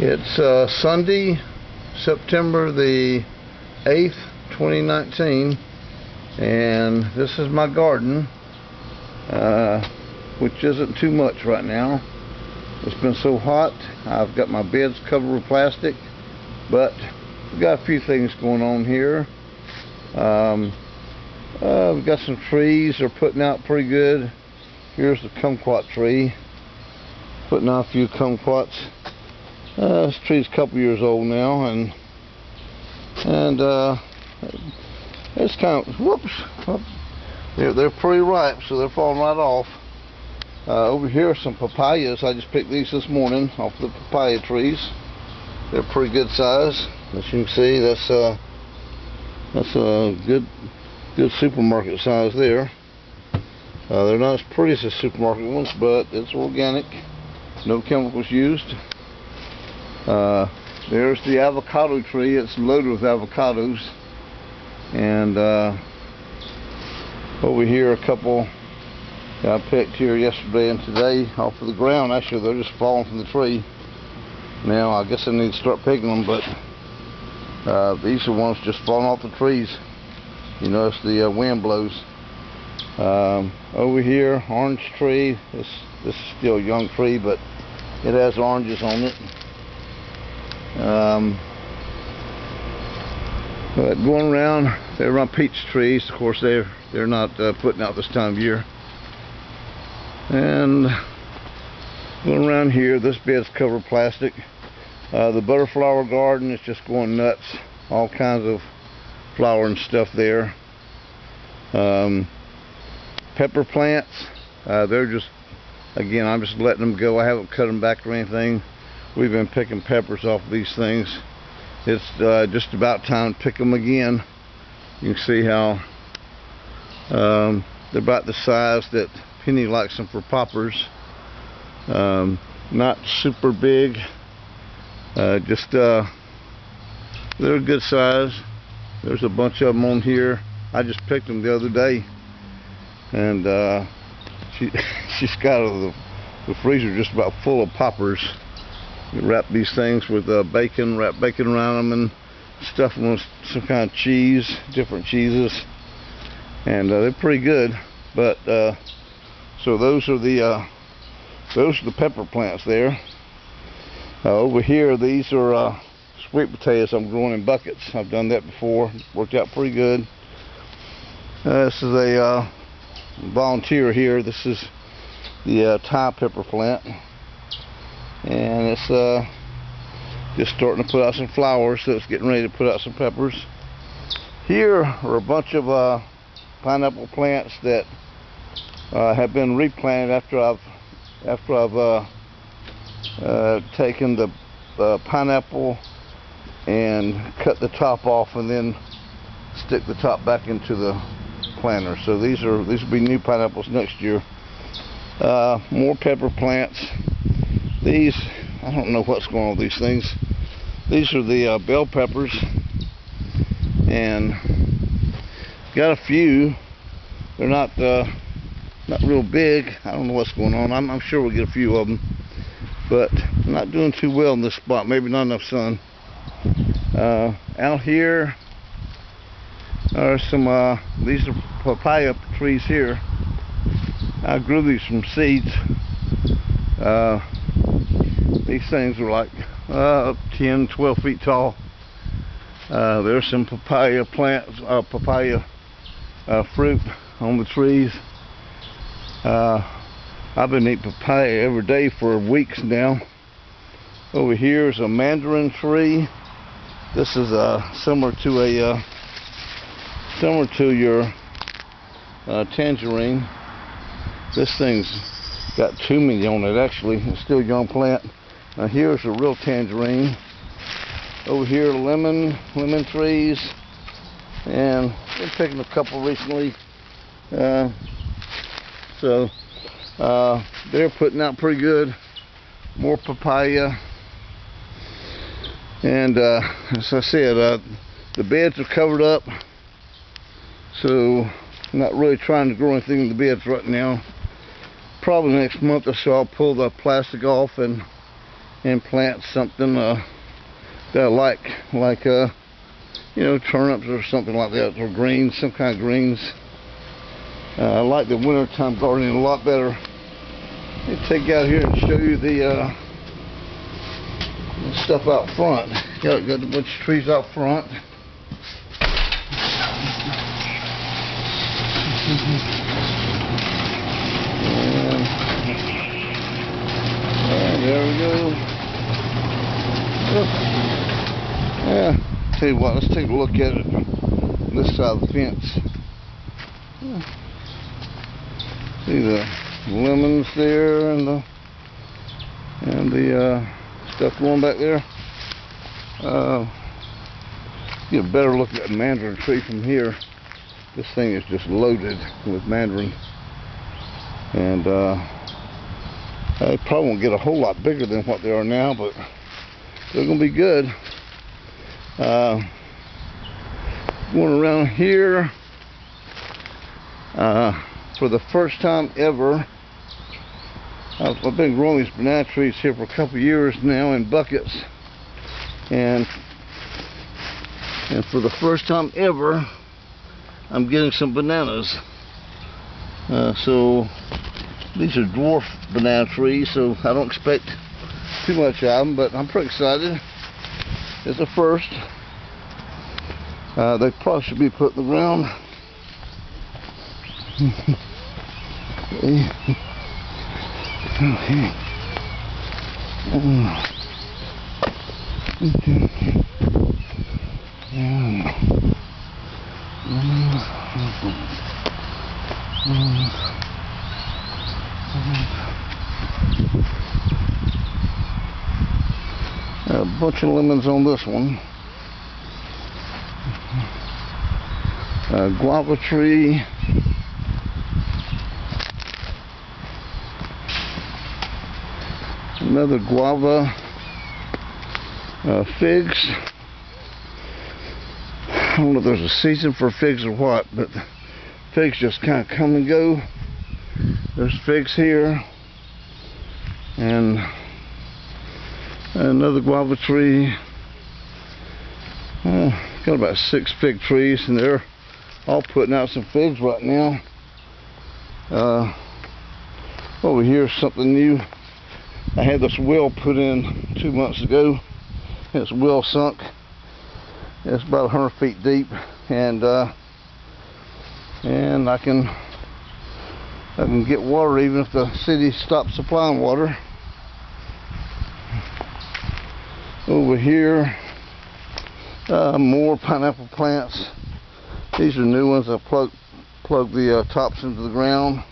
It's Sunday, September the 8th, 2019, and this is my garden, which isn't too much right now. It's been so hot. I've got my beds covered with plastic, but we've got a few things going on here. We've got some trees that are putting out pretty good. Here's the kumquat tree, putting out a few kumquats. This tree's a couple years old now, and it's kind of, whoops, they're pretty ripe, so they're falling right off. Over here are some papayas. I just picked these this morning off the papaya trees. They're pretty good size. As you can see, that's a good supermarket size there. They're not as pretty as the supermarket ones, but it's organic, no chemicals used. There's the avocado tree. It's loaded with avocados. And over here, a couple I picked here yesterday and today off of the ground. Actually, they're just falling from the tree. Now, I guess I need to start picking them, but these are ones just falling off the trees. You notice the wind blows. Over here, orange tree. This is still a young tree, but it has oranges on it. But going around, they're around peach trees. Of course, they're not putting out this time of year. And going around here, this bed's covered with plastic. The butterflower garden is just going nuts. All kinds of flower and stuff there. Pepper plants, they're just, again, I'm just letting them go. I haven't cut them back or anything. We've been picking peppers off of these things. It's just about time to pick them again. You can see how they're about the size that Penny likes them for poppers. Not super big, just they're a good size. There's a bunch of them on here. I just picked them the other day, and she's got the freezer just about full of poppers. You wrap these things with bacon, wrap bacon around them, and stuff them with some kind of cheese, different cheeses, and they're pretty good. But so those are the pepper plants there. Over here, these are sweet potatoes I'm growing in buckets. I've done that before. Worked out pretty good. This is a volunteer here. This is the Thai pepper plant. And it's just starting to put out some flowers, so it's getting ready to put out some peppers. Here are a bunch of pineapple plants that have been replanted after I've taken the pineapple and cut the top off, and then stick the top back into the planter. So these will be new pineapples next year. More pepper plants. These, I don't know what's going on with these things. These are the bell peppers, and got a few. They're not real big. I don't know what's going on. I'm sure we'll get a few of them, but I'm not doing too well in this spot. Maybe not enough sun. Out here are some. These are papaya trees here. I grew these from seeds. These things are like 10, 12 feet tall. There's some papaya plants, papaya fruit on the trees. I've been eating papaya every day for weeks now. Over here is a mandarin tree. This is similar to your tangerine. This thing's got too many on it, actually. It's still a young plant. Now here's a real tangerine. Over here, lemon trees, and been picking a couple recently. So they're putting out pretty good. More papaya, and as I said, the beds are covered up, so I'm not really trying to grow anything in the beds right now. Probably next month or so I'll pull the plastic off and and plant something that I like you know, turnips or something like that, or greens, some kind of greens. I like the wintertime gardening a lot better. Let me take you out here and show you the stuff out front. Got a bunch of trees out front. And there we go. Yeah, tell you what, let's take a look at it on this side of the fence. See the lemons there and the stuff going back there. Get a better look at that mandarin tree from here. This thing is just loaded with mandarin, and they probably won't get a whole lot bigger than what they are now, but they're gonna be good. Going around here, for the first time ever, I've been growing these banana trees here for a couple of years now in buckets, and for the first time ever, I'm getting some bananas. So these are dwarf banana trees, so I don't expect too much out of them, but I'm pretty excited. It's a first. They probably should be put in the ground. Okay. A bunch of lemons on this one. Guava tree. Another guava. Figs. I don't know if there's a season for figs or what, but figs just kind of come and go. There's figs here, and another guava tree. Got about 6 fig trees, and they're all putting out some figs right now. Over here is something new. I had this well put in 2 months ago. It's well sunk. It's about 100 feet deep, and I can get water even if the city stops supplying water. Over here, more pineapple plants. These are new ones. I plug the tops into the ground.